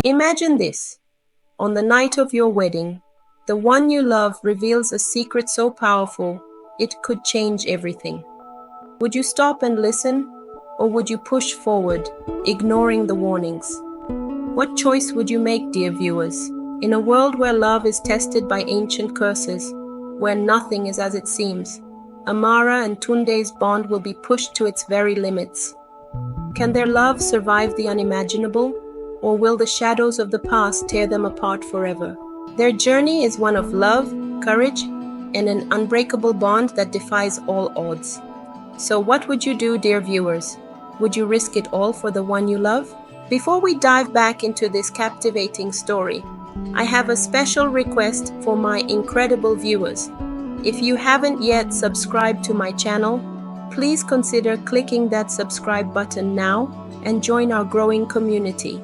Imagine this. On the night of your wedding, the one you love reveals a secret so powerful it could change everything. Would you stop and listen, or would you push forward, ignoring the warnings? What choice would you make, dear viewers? In a world where love is tested by ancient curses, where nothing is as it seems, Amara and Tunde's bond will be pushed to its very limits. Can their love survive the unimaginable, or will the shadows of the past tear them apart forever? Their journey is one of love, courage, and an unbreakable bond that defies all odds. So what would you do, dear viewers? Would you risk it all for the one you love? Before we dive back into this captivating story, I have a special request for my incredible viewers. If you haven't yet subscribed to my channel, please consider clicking that subscribe button now and join our growing community.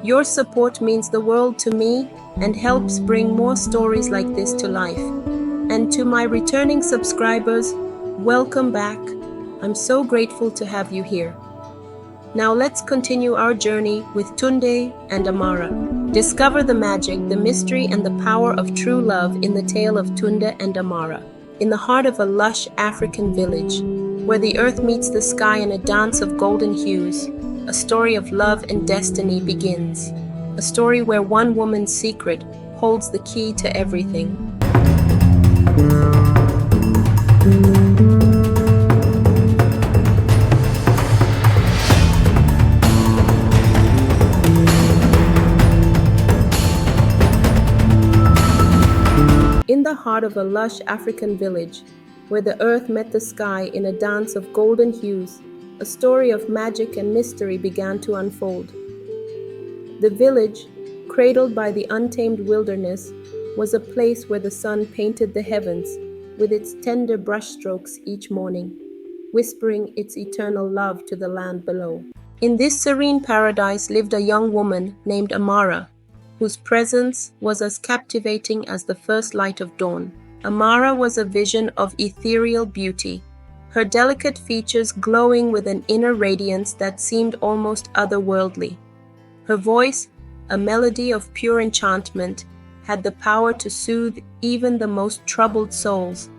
Your support means the world to me and helps bring more stories like this to life. And to my returning subscribers, welcome back. I'm so grateful to have you here. Now let's continue our journey with Tunde and Amara. Discover the magic, the mystery, and the power of true love in the tale of Tunde and Amara. In the heart of a lush African village, where the earth meets the sky in a dance of golden hues, a story of love and destiny begins. A story where one woman's secret holds the key to everything. In the heart of a lush African village, where the earth met the sky in a dance of golden hues, a story of magic and mystery began to unfold. The village, cradled by the untamed wilderness, was a place where the sun painted the heavens with its tender brushstrokes each morning, whispering its eternal love to the land below. In this serene paradise lived a young woman named Amara, whose presence was as captivating as the first light of dawn. Amara was a vision of ethereal beauty, her delicate features glowing with an inner radiance that seemed almost otherworldly. Her voice, a melody of pure enchantment, had the power to soothe even the most troubled souls,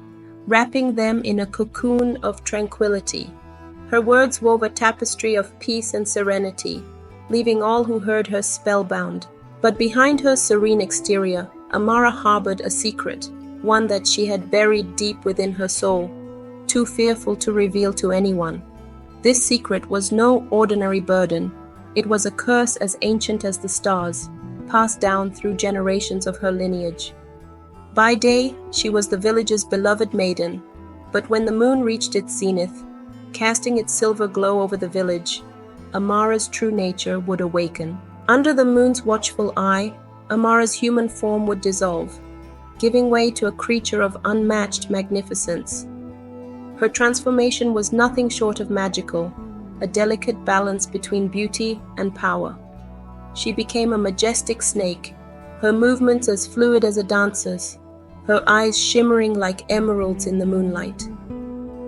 wrapping them in a cocoon of tranquility. Her words wove a tapestry of peace and serenity, leaving all who heard her spellbound. But behind her serene exterior, Amara harbored a secret, one that she had buried deep within her soul, too fearful to reveal to anyone. This secret was no ordinary burden. It was a curse as ancient as the stars, passed down through generations of her lineage. By day, she was the village's beloved maiden, but when the moon reached its zenith, casting its silver glow over the village, Amara's true nature would awaken. Under the moon's watchful eye, Amara's human form would dissolve, giving way to a creature of unmatched magnificence. Her transformation was nothing short of magical, a delicate balance between beauty and power. She became a majestic snake, her movements as fluid as a dancer's, her eyes shimmering like emeralds in the moonlight.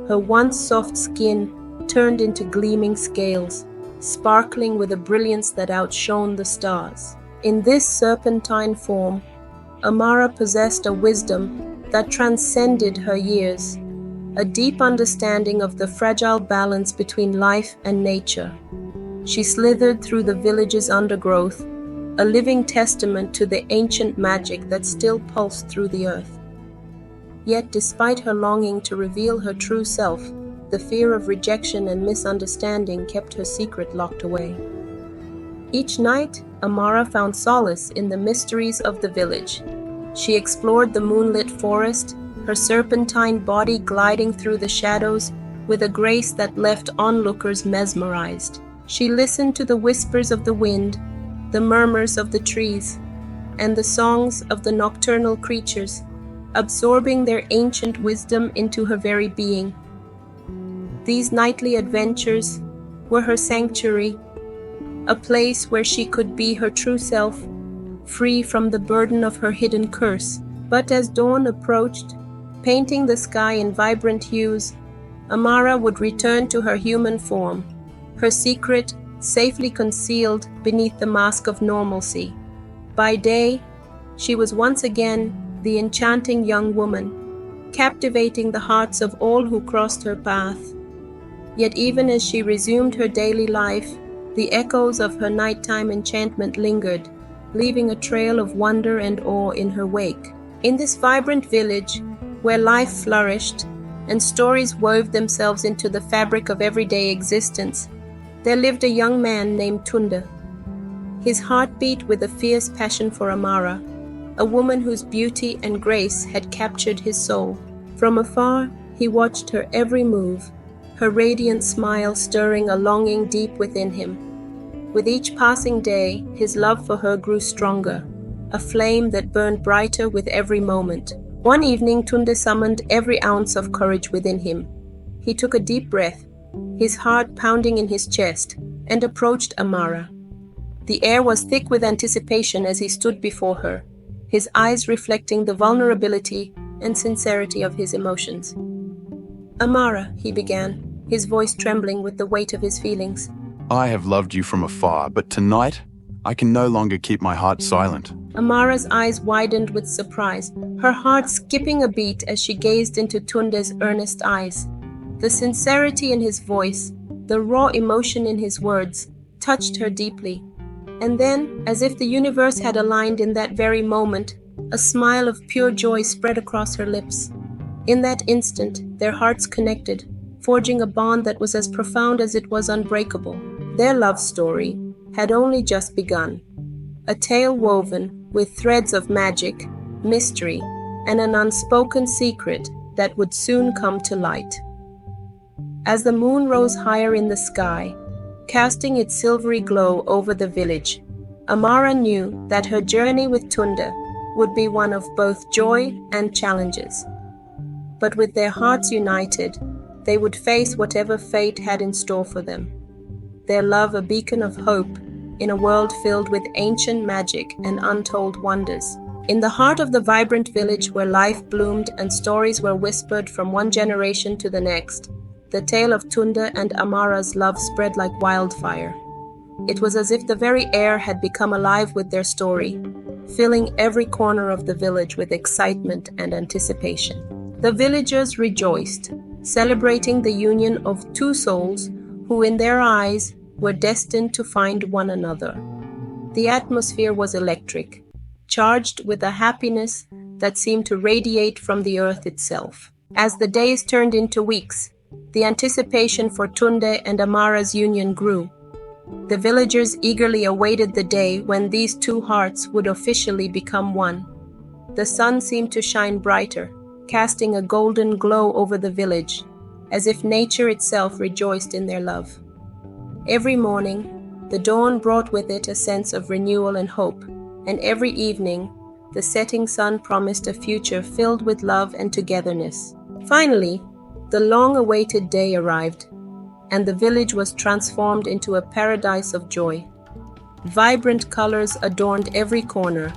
Her once soft skin turned into gleaming scales, sparkling with a brilliance that outshone the stars. In this serpentine form, Amara possessed a wisdom that transcended her years, a deep understanding of the fragile balance between life and nature. She slithered through the village's undergrowth, a living testament to the ancient magic that still pulsed through the earth. Yet despite her longing to reveal her true self, the fear of rejection and misunderstanding kept her secret locked away. Each night, Amara found solace in the mysteries of the village. She explored the moonlit forest, her serpentine body gliding through the shadows with a grace that left onlookers mesmerized. She listened to the whispers of the wind, the murmurs of the trees, and the songs of the nocturnal creatures, absorbing their ancient wisdom into her very being. These nightly adventures were her sanctuary, a place where she could be her true self, free from the burden of her hidden curse. But as dawn approached, painting the sky in vibrant hues, Amara would return to her human form, her secret safely concealed beneath the mask of normalcy. By day, she was once again the enchanting young woman, captivating the hearts of all who crossed her path. Yet even as she resumed her daily life, the echoes of her nighttime enchantment lingered, leaving a trail of wonder and awe in her wake. In this vibrant village, where life flourished and stories wove themselves into the fabric of everyday existence, there lived a young man named Tunde. His heart beat with a fierce passion for Amara, a woman whose beauty and grace had captured his soul. From afar, he watched her every move, her radiant smile stirring a longing deep within him. With each passing day, his love for her grew stronger, a flame that burned brighter with every moment. One evening, Tunde summoned every ounce of courage within him. He took a deep breath, his heart pounding in his chest, and approached Amara. The air was thick with anticipation as he stood before her, his eyes reflecting the vulnerability and sincerity of his emotions. "Amara," he began, his voice trembling with the weight of his feelings. I have loved you from afar, but tonight, I can no longer keep my heart silent. Amara's eyes widened with surprise, her heart skipping a beat as she gazed into Tunde's earnest eyes. The sincerity in his voice, the raw emotion in his words, touched her deeply. And then, as if the universe had aligned in that very moment, a smile of pure joy spread across her lips. In that instant, their hearts connected, forging a bond that was as profound as it was unbreakable. Their love story had only just begun, a tale woven with threads of magic, mystery, and an unspoken secret that would soon come to light. As the moon rose higher in the sky, casting its silvery glow over the village, Amara knew that her journey with Tunde would be one of both joy and challenges. But with their hearts united, they would face whatever fate had in store for them. Their love a beacon of hope in a world filled with ancient magic and untold wonders. In the heart of the vibrant village where life bloomed and stories were whispered from one generation to the next, the tale of Tunde and Amara's love spread like wildfire. It was as if the very air had become alive with their story, filling every corner of the village with excitement and anticipation. The villagers rejoiced, celebrating the union of two souls who in their eyes were destined to find one another. The atmosphere was electric, charged with a happiness that seemed to radiate from the earth itself. As the days turned into weeks, the anticipation for Tunde and Amara's union grew. The villagers eagerly awaited the day when these two hearts would officially become one. The sun seemed to shine brighter, casting a golden glow over the village, as if nature itself rejoiced in their love. Every morning, the dawn brought with it a sense of renewal and hope, and every evening, the setting sun promised a future filled with love and togetherness. Finally, the long-awaited day arrived, and the village was transformed into a paradise of joy. Vibrant colors adorned every corner.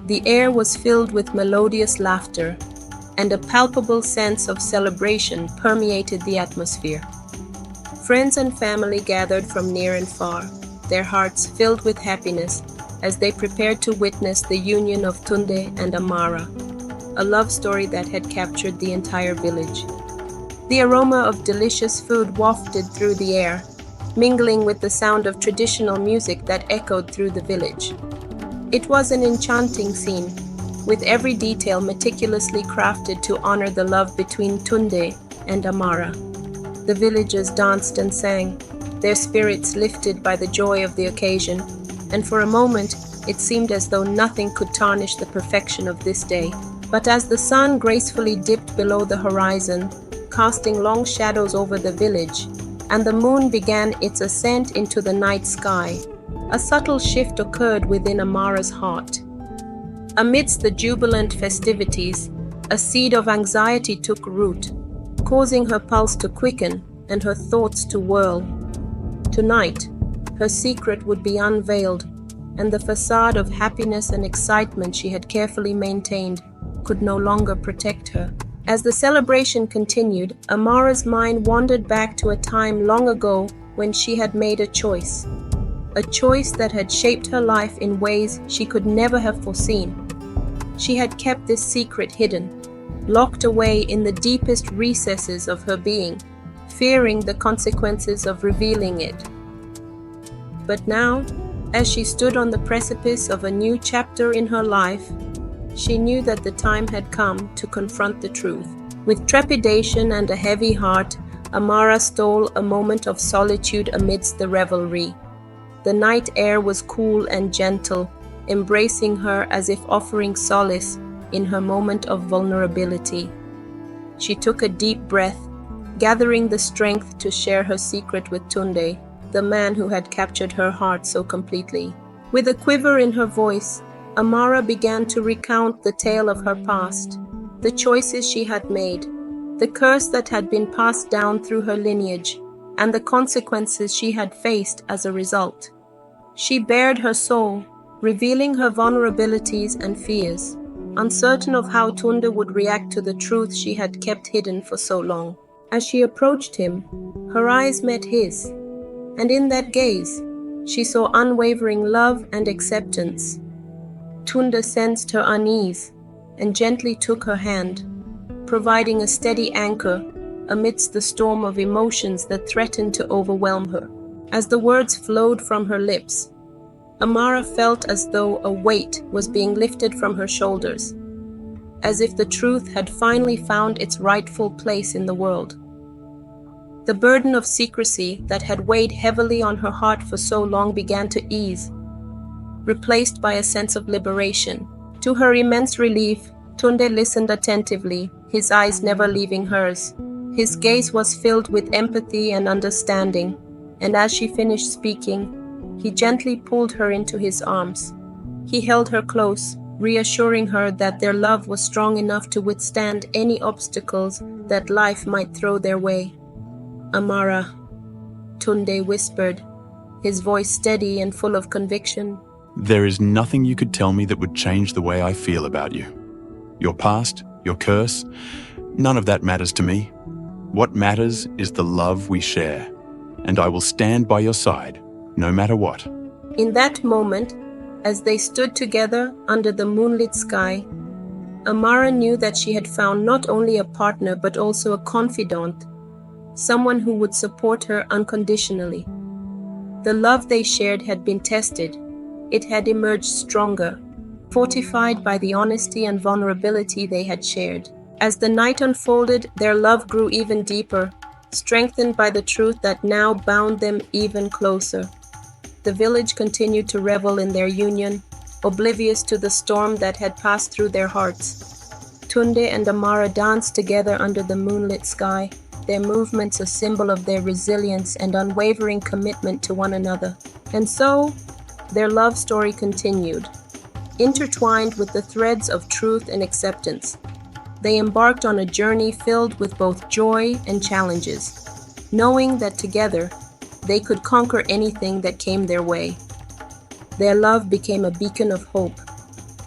The air was filled with melodious laughter, and a palpable sense of celebration permeated the atmosphere. Friends and family gathered from near and far, their hearts filled with happiness as they prepared to witness the union of Tunde and Amara, a love story that had captured the entire village. The aroma of delicious food wafted through the air, mingling with the sound of traditional music that echoed through the village. It was an enchanting scene, with every detail meticulously crafted to honor the love between Tunde and Amara. The villagers danced and sang, their spirits lifted by the joy of the occasion, and for a moment it seemed as though nothing could tarnish the perfection of this day. But as the sun gracefully dipped below the horizon, casting long shadows over the village, and the moon began its ascent into the night sky, a subtle shift occurred within Amara's heart. Amidst the jubilant festivities, a seed of anxiety took root, causing her pulse to quicken and her thoughts to whirl. Tonight, her secret would be unveiled, and the facade of happiness and excitement she had carefully maintained could no longer protect her. As the celebration continued, Amara's mind wandered back to a time long ago when she had made a choice that had shaped her life in ways she could never have foreseen. She had kept this secret hidden, locked away in the deepest recesses of her being, fearing the consequences of revealing it. But now, as she stood on the precipice of a new chapter in her life, she knew that the time had come to confront the truth. With trepidation and a heavy heart, Amara stole a moment of solitude amidst the revelry. The night air was cool and gentle, embracing her as if offering solace in her moment of vulnerability. She took a deep breath, gathering the strength to share her secret with Tunde, the man who had captured her heart so completely. With a quiver in her voice, Amara began to recount the tale of her past, the choices she had made, the curse that had been passed down through her lineage, and the consequences she had faced as a result. She bared her soul, revealing her vulnerabilities and fears, uncertain of how Tunde would react to the truth she had kept hidden for so long. As she approached him, her eyes met his, and in that gaze, she saw unwavering love and acceptance. Tunde sensed her unease and gently took her hand, providing a steady anchor amidst the storm of emotions that threatened to overwhelm her. As the words flowed from her lips, Amara felt as though a weight was being lifted from her shoulders, as if the truth had finally found its rightful place in the world. The burden of secrecy that had weighed heavily on her heart for so long began to ease, replaced by a sense of liberation. To her immense relief, Tunde listened attentively, his eyes never leaving hers. His gaze was filled with empathy and understanding, and as she finished speaking, he gently pulled her into his arms. He held her close, reassuring her that their love was strong enough to withstand any obstacles that life might throw their way. "Amara," Tunde whispered, his voice steady and full of conviction. There is nothing you could tell me that would change the way I feel about you. Your past, your curse, none of that matters to me. What matters is the love we share, and I will stand by your side, no matter what. In that moment, as they stood together under the moonlit sky, Amara knew that she had found not only a partner but also a confidant, someone who would support her unconditionally. The love they shared had been tested. It had emerged stronger, fortified by the honesty and vulnerability they had shared. As the night unfolded, their love grew even deeper, strengthened by the truth that now bound them even closer. The village continued to revel in their union, oblivious to the storm that had passed through their hearts. Tunde and Amara danced together under the moonlit sky, their movements a symbol of their resilience and unwavering commitment to one another. And so, their love story continued, intertwined with the threads of truth and acceptance. They embarked on a journey filled with both joy and challenges, knowing that together they could conquer anything that came their way. Their love became a beacon of hope,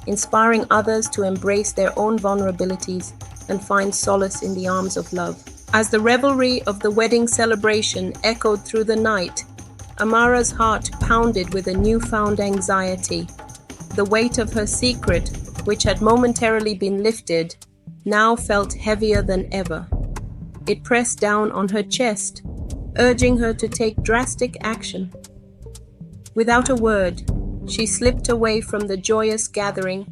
inspiring others to embrace their own vulnerabilities and find solace in the arms of love. As the revelry of the wedding celebration echoed through the night, Amara's heart pounded with a newfound anxiety. The weight of her secret, which had momentarily been lifted, now felt heavier than ever. It pressed down on her chest, urging her to take drastic action. Without a word, she slipped away from the joyous gathering,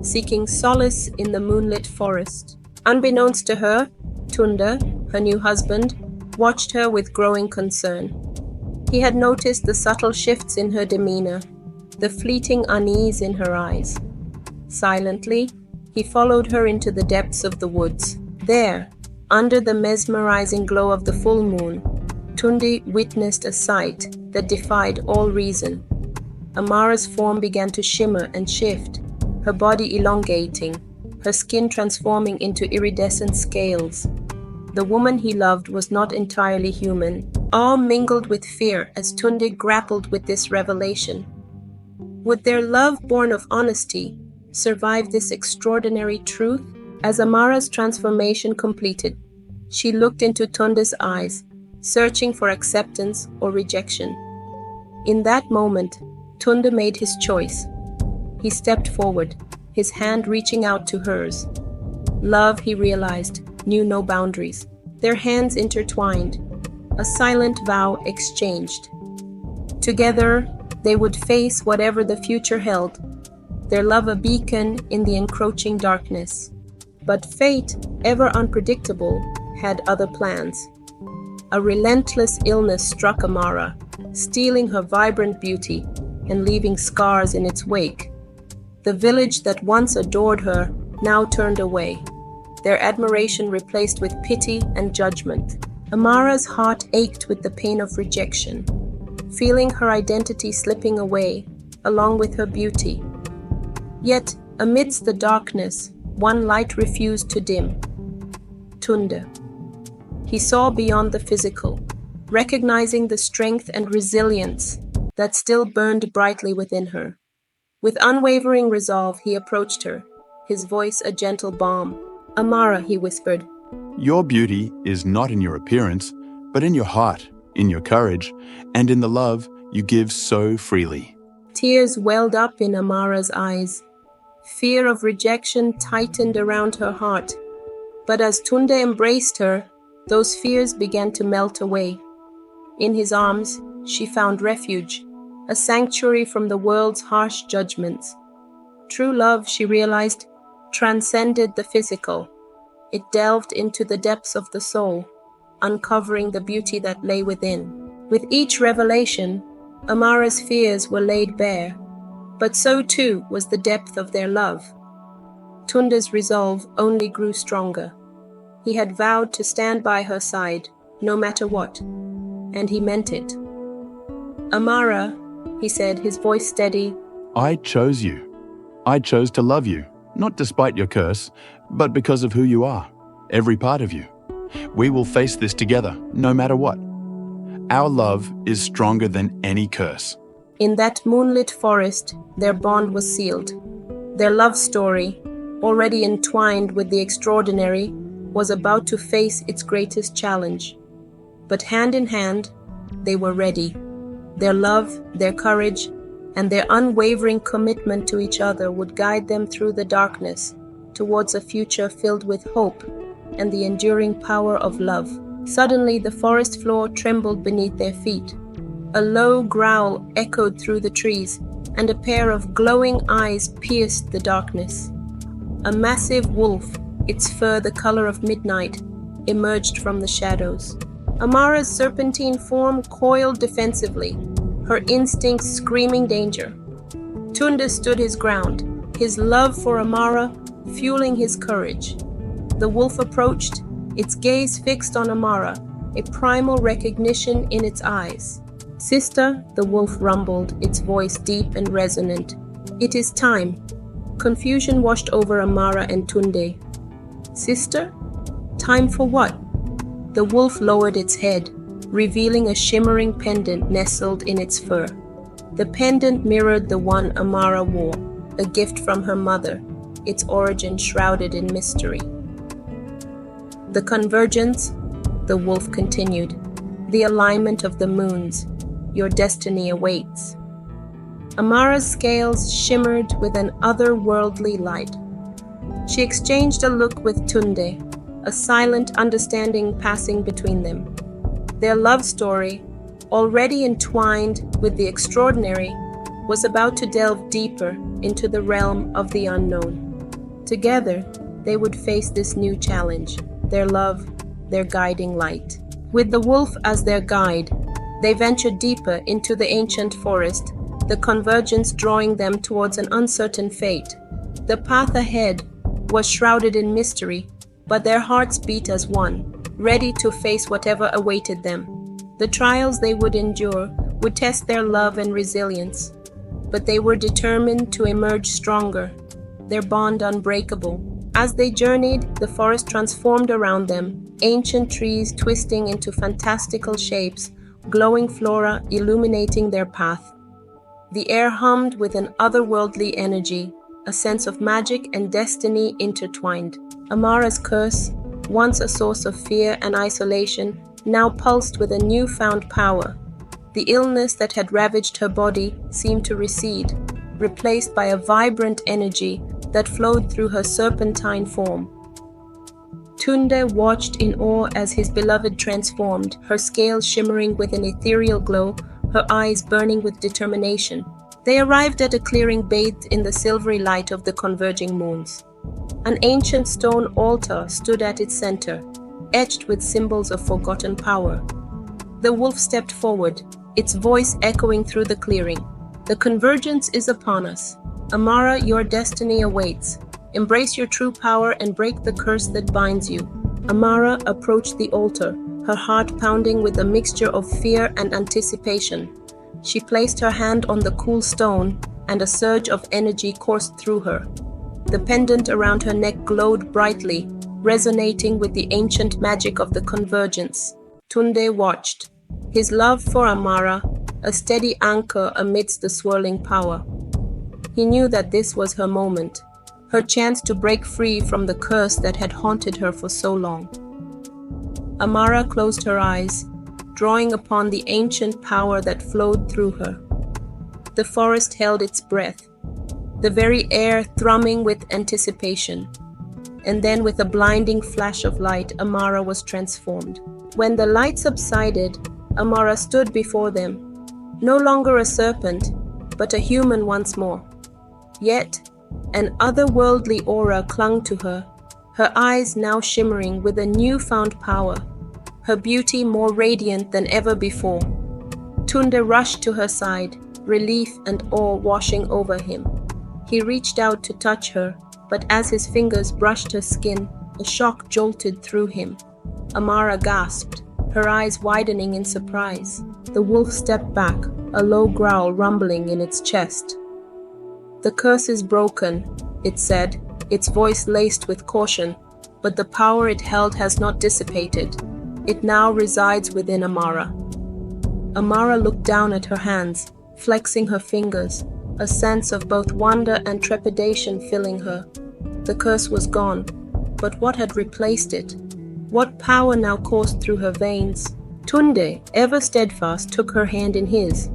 seeking solace in the moonlit forest. Unbeknownst to her, Tunde, her new husband, watched her with growing concern. He had noticed the subtle shifts in her demeanor, the fleeting unease in her eyes. Silently, he followed her into the depths of the woods. There, under the mesmerizing glow of the full moon, Tunde witnessed a sight that defied all reason. Amara's form began to shimmer and shift, her body elongating, her skin transforming into iridescent scales. The woman he loved was not entirely human. Awe mingled with fear as Tunde grappled with this revelation. Would their love born of honesty survive this extraordinary truth? As Amara's transformation completed, she looked into Tunde's eyes, searching for acceptance or rejection. In that moment, Tunde made his choice. He stepped forward, his hand reaching out to hers. Love, he realized, knew no boundaries. Their hands intertwined, a silent vow exchanged. Together, they would face whatever the future held, their love a beacon in the encroaching darkness. But fate, ever unpredictable, had other plans. A relentless illness struck Amara, stealing her vibrant beauty and leaving scars in its wake. The village that once adored her now turned away, their admiration replaced with pity and judgment. Amara's heart ached with the pain of rejection, feeling her identity slipping away, along with her beauty. Yet, amidst the darkness, one light refused to dim. Tunde. He saw beyond the physical, recognizing the strength and resilience that still burned brightly within her. With unwavering resolve, he approached her, his voice a gentle balm. "Amara," he whispered. Your beauty is not in your appearance, but in your heart, in your courage, and in the love you give so freely. Tears welled up in Amara's eyes. Fear of rejection tightened around her heart. But as Tunde embraced her, those fears began to melt away. In his arms, she found refuge, a sanctuary from the world's harsh judgments. True love, she realized, transcended the physical. It delved into the depths of the soul, uncovering the beauty that lay within. With each revelation, Amara's fears were laid bare, but so too was the depth of their love. Tunde's resolve only grew stronger. He had vowed to stand by her side, no matter what, and he meant it. "Amara," he said, his voice steady, I chose you. I chose to love you, not despite your curse, but because of who you are, every part of you. We will face this together, no matter what. Our love is stronger than any curse. In that moonlit forest, their bond was sealed. Their love story, already entwined with the extraordinary, was about to face its greatest challenge. But hand in hand, they were ready. Their love, their courage, and their unwavering commitment to each other would guide them through the darkness towards a future filled with hope and the enduring power of love. Suddenly, the forest floor trembled beneath their feet. A low growl echoed through the trees, and a pair of glowing eyes pierced the darkness. A massive wolf, its fur the color of midnight, emerged from the shadows. Amara's serpentine form coiled defensively, her instincts screaming danger. Tunde stood his ground, his love for Amara fueling his courage. The wolf approached, its gaze fixed on Amara, a primal recognition in its eyes. "Sister," the wolf rumbled, its voice deep and resonant. "It is time." Confusion washed over Amara and Tunde. "Sister? Time for what?" The wolf lowered its head, revealing a shimmering pendant nestled in its fur. The pendant mirrored the one Amara wore, a gift from her mother, its origin shrouded in mystery. "The convergence," the wolf continued, "the alignment of the moons. Your destiny awaits." Amara's scales shimmered with an otherworldly light. She exchanged a look with Tunde, a silent understanding passing between them. Their love story, already entwined with the extraordinary, was about to delve deeper into the realm of the unknown. Together, they would face this new challenge, their love, their guiding light. With the wolf as their guide, they ventured deeper into the ancient forest, the convergence drawing them towards an uncertain fate. The path ahead was shrouded in mystery, but their hearts beat as one, ready to face whatever awaited them. The trials they would endure would test their love and resilience, but they were determined to emerge stronger, their bond unbreakable. As they journeyed, the forest transformed around them, ancient trees twisting into fantastical shapes, glowing flora illuminating their path. The air hummed with an otherworldly energy, a sense of magic and destiny intertwined. Amara's curse, once a source of fear and isolation, now pulsed with a newfound power. The illness that had ravaged her body seemed to recede, replaced by a vibrant energy that flowed through her serpentine form. Tunde watched in awe as his beloved transformed, her scales shimmering with an ethereal glow, her eyes burning with determination. They arrived at a clearing bathed in the silvery light of the converging moons. An ancient stone altar stood at its center, etched with symbols of forgotten power. The wolf stepped forward, its voice echoing through the clearing. "The convergence is upon us. Amara, your destiny awaits. Embrace your true power and break the curse that binds you." Amara approached the altar, her heart pounding with a mixture of fear and anticipation. She placed her hand on the cool stone, and a surge of energy coursed through her. The pendant around her neck glowed brightly, resonating with the ancient magic of the convergence. Tunde watched, his love for Amara a steady anchor amidst the swirling power. He knew that this was her moment, her chance to break free from the curse that had haunted her for so long. Amara closed her eyes, drawing upon the ancient power that flowed through her. The forest held its breath, the very air thrumming with anticipation. And then, with a blinding flash of light, Amara was transformed. When the light subsided, Amara stood before them, no longer a serpent, but a human once more. Yet, an otherworldly aura clung to her, her eyes now shimmering with a newfound power, her beauty more radiant than ever before. Tunde rushed to her side, relief and awe washing over him. He reached out to touch her, but as his fingers brushed her skin, a shock jolted through him. Amara gasped, her eyes widening in surprise. The wolf stepped back, a low growl rumbling in its chest. "The curse is broken," it said, its voice laced with caution, "but the power it held has not dissipated. It now resides within Amara." Amara looked down at her hands, flexing her fingers, a sense of both wonder and trepidation filling her. The curse was gone, but what had replaced it? What power now coursed through her veins? Tunde, ever steadfast, took her hand in his.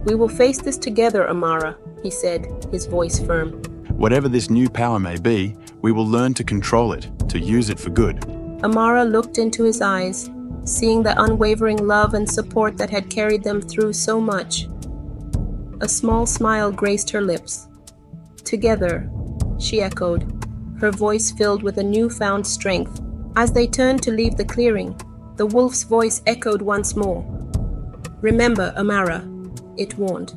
"We will face this together, Amara," he said, his voice firm. Whatever this new power may be, we will learn to control it, to use it for good. Amara looked into his eyes, seeing the unwavering love and support that had carried them through so much. A small smile graced her lips. "Together," she echoed, her voice filled with a newfound strength. As they turned to leave the clearing, the wolf's voice echoed once more. "Remember, Amara," it warned.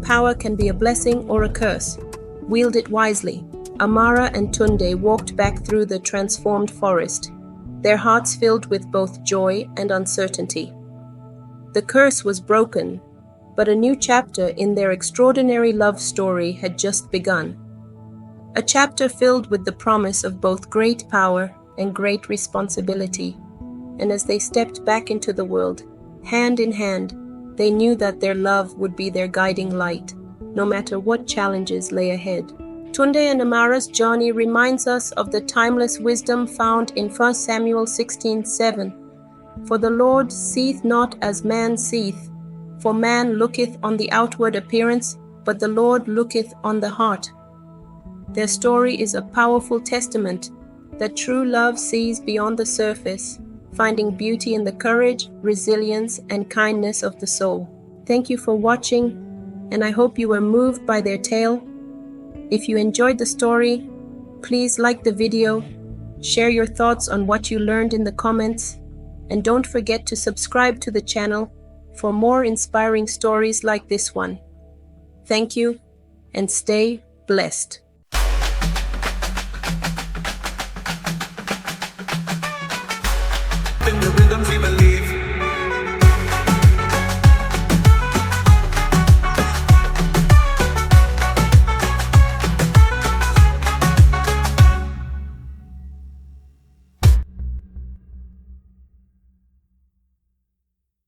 "Power can be a blessing or a curse. Wield it wisely." Amara and Tunde walked back through the transformed forest, their hearts filled with both joy and uncertainty. The curse was broken, but a new chapter in their extraordinary love story had just begun. A chapter filled with the promise of both great power and great responsibility. And as they stepped back into the world, hand in hand, they knew that their love would be their guiding light, no matter what challenges lay ahead. Tunde and Amara's journey reminds us of the timeless wisdom found in 1 Samuel 16:7. "For the Lord seeth not as man seeth, for man looketh on the outward appearance, but the Lord looketh on the heart." Their story is a powerful testament that true love sees beyond the surface, finding beauty in the courage, resilience, and kindness of the soul. Thank you for watching, and I hope you were moved by their tale. If you enjoyed the story, please like the video, share your thoughts on what you learned in the comments, and don't forget to subscribe to the channel for more inspiring stories like this one. Thank you, and stay blessed.